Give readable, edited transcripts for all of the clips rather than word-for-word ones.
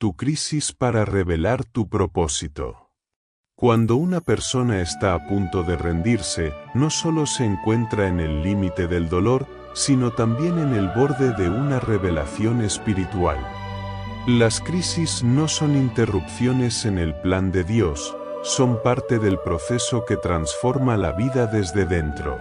tu crisis para revelar tu propósito. Cuando una persona está a punto de rendirse, no solo se encuentra en el límite del dolor, sino también en el borde de una revelación espiritual. Las crisis no son interrupciones en el plan de Dios, son parte del proceso que transforma la vida desde dentro.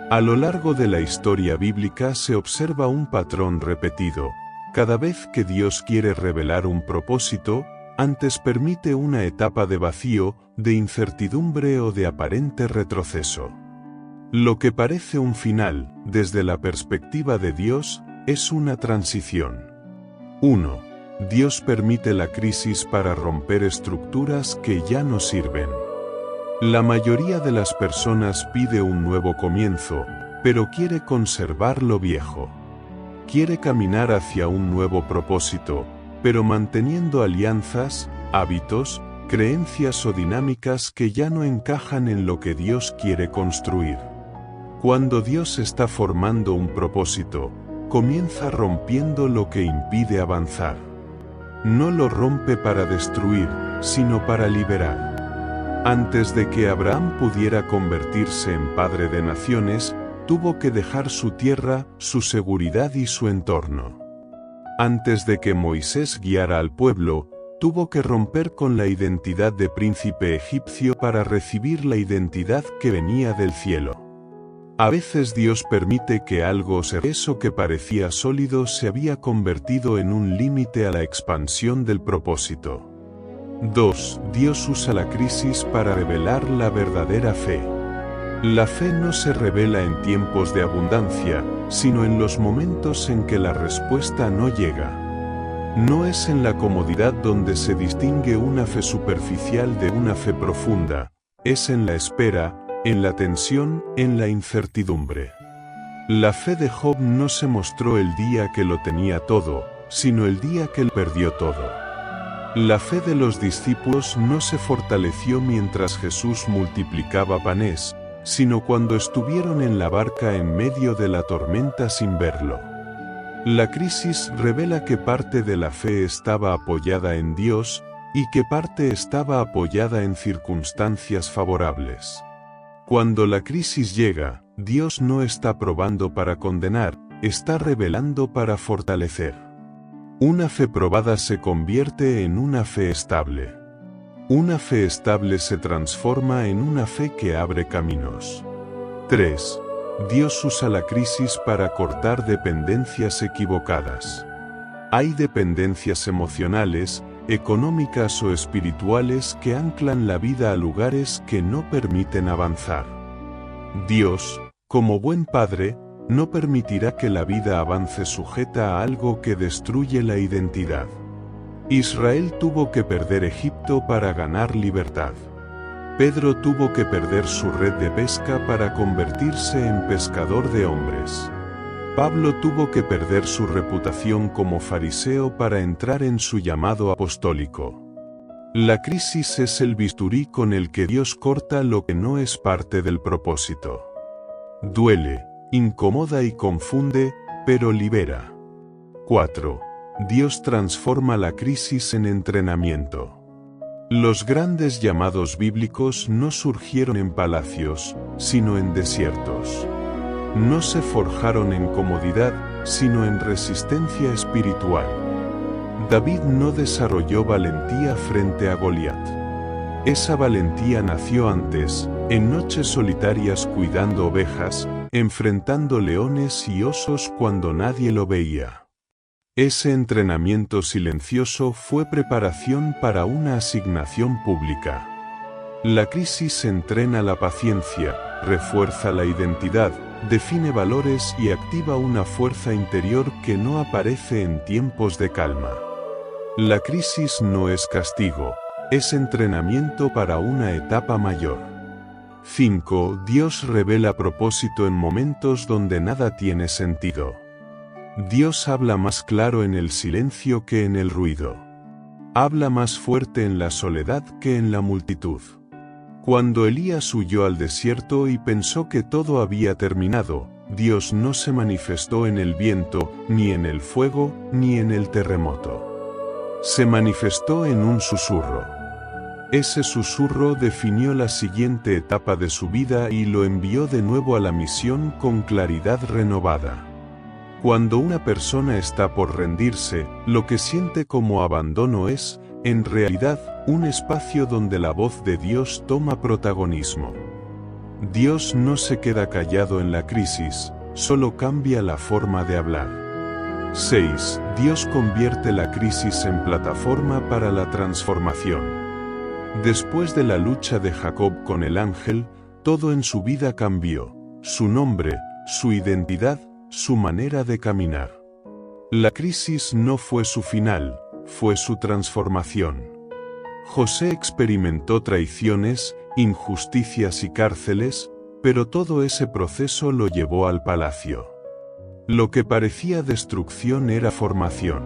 A lo largo de la historia bíblica se observa un patrón repetido. Cada vez que Dios quiere revelar un propósito, antes permite una etapa de vacío, de incertidumbre o de aparente retroceso. Lo que parece un final, desde la perspectiva de Dios, es una transición. 1. Dios permite la crisis para romper estructuras que ya no sirven. La mayoría de las personas pide un nuevo comienzo, pero quiere conservar lo viejo. Quiere caminar hacia un nuevo propósito, pero manteniendo alianzas, hábitos, creencias o dinámicas que ya no encajan en lo que Dios quiere construir. Cuando Dios está formando un propósito, comienza rompiendo lo que impide avanzar. No lo rompe para destruir, sino para liberar. Antes de que Abraham pudiera convertirse en padre de naciones, tuvo que dejar su tierra, su seguridad y su entorno. Antes de que Moisés guiara al pueblo, tuvo que romper con la identidad de príncipe egipcio para recibir la identidad que venía del cielo. A veces Dios permite que algo eso que parecía sólido se había convertido en un límite a la expansión del propósito. 2. Dios usa la crisis para revelar la verdadera fe. La fe no se revela en tiempos de abundancia, sino en los momentos en que la respuesta no llega. No es en la comodidad donde se distingue una fe superficial de una fe profunda, es en la espera, en la tensión, en la incertidumbre. La fe de Job no se mostró el día que lo tenía todo, sino el día que lo perdió todo. La fe de los discípulos no se fortaleció mientras Jesús multiplicaba panes, sino cuando estuvieron en la barca en medio de la tormenta sin verlo. La crisis revela que parte de la fe estaba apoyada en Dios, y que parte estaba apoyada en circunstancias favorables. Cuando la crisis llega, Dios no está probando para condenar, está revelando para fortalecer. Una fe probada se convierte en una fe estable. Una fe estable se transforma en una fe que abre caminos. 3. Dios usa la crisis para cortar dependencias equivocadas. Hay dependencias emocionales, económicas o espirituales que anclan la vida a lugares que no permiten avanzar. Dios, como buen padre, no permitirá que la vida avance sujeta a algo que destruye la identidad. Israel tuvo que perder Egipto para ganar libertad. Pedro tuvo que perder su red de pesca para convertirse en pescador de hombres. Pablo tuvo que perder su reputación como fariseo para entrar en su llamado apostólico. La crisis es el bisturí con el que Dios corta lo que no es parte del propósito. Duele, incomoda y confunde, pero libera. 4. Dios transforma la crisis en entrenamiento. Los grandes llamados bíblicos no surgieron en palacios, sino en desiertos. No se forjaron en comodidad, sino en resistencia espiritual. David no desarrolló valentía frente a Goliat. Esa valentía nació antes, en noches solitarias cuidando ovejas, enfrentando leones y osos cuando nadie lo veía. Ese entrenamiento silencioso fue preparación para una asignación pública. La crisis entrena la paciencia, refuerza la identidad, define valores y activa una fuerza interior que no aparece en tiempos de calma. La crisis no es castigo, es entrenamiento para una etapa mayor. 5. Dios revela propósito en momentos donde nada tiene sentido. Dios habla más claro en el silencio que en el ruido. Habla más fuerte en la soledad que en la multitud. Cuando Elías huyó al desierto y pensó que todo había terminado, Dios no se manifestó en el viento, ni en el fuego, ni en el terremoto. Se manifestó en un susurro. Ese susurro definió la siguiente etapa de su vida y lo envió de nuevo a la misión con claridad renovada. Cuando una persona está por rendirse, lo que siente como abandono es, en realidad, un espacio donde la voz de Dios toma protagonismo. Dios no se queda callado en la crisis, solo cambia la forma de hablar. 6. Dios convierte la crisis en plataforma para la transformación. Después de la lucha de Jacob con el ángel, todo en su vida cambió: su nombre, su identidad, su manera de caminar. La crisis no fue su final, fue su transformación. José experimentó traiciones, injusticias y cárceles, pero todo ese proceso lo llevó al palacio. Lo que parecía destrucción era formación.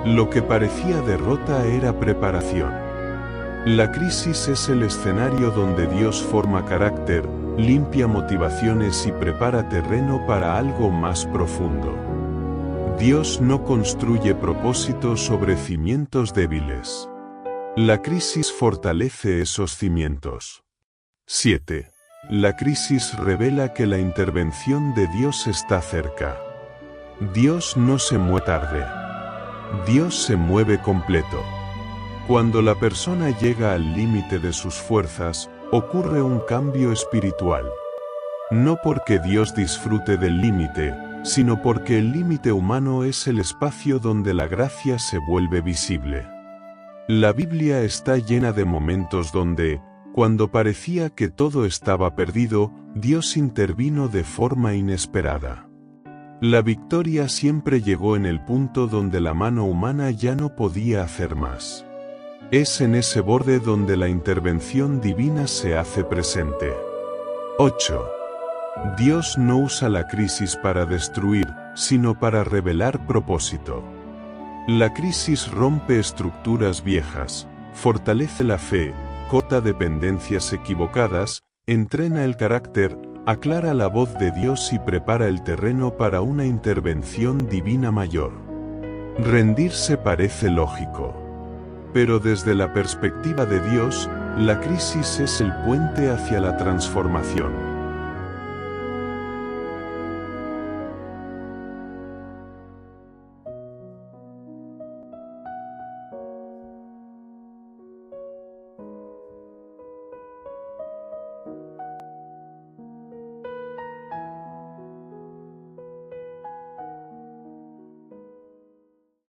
Lo que parecía derrota era preparación. La crisis es el escenario donde Dios forma carácter, limpia motivaciones y prepara terreno para algo más profundo. Dios no construye propósitos sobre cimientos débiles. La crisis fortalece esos cimientos. 7. La crisis revela que la intervención de Dios está cerca. Dios no se mueve tarde. Dios se mueve completo. Cuando la persona llega al límite de sus fuerzas, ocurre un cambio espiritual. No porque Dios disfrute del límite, sino porque el límite humano es el espacio donde la gracia se vuelve visible. La Biblia está llena de momentos donde, cuando parecía que todo estaba perdido, Dios intervino de forma inesperada. La victoria siempre llegó en el punto donde la mano humana ya no podía hacer más. Es en ese borde donde la intervención divina se hace presente. 8. Dios no usa la crisis para destruir, sino para revelar propósito. La crisis rompe estructuras viejas, fortalece la fe, corta dependencias equivocadas, entrena el carácter, aclara la voz de Dios y prepara el terreno para una intervención divina mayor. Rendirse parece lógico. Pero desde la perspectiva de Dios, la crisis es el puente hacia la transformación.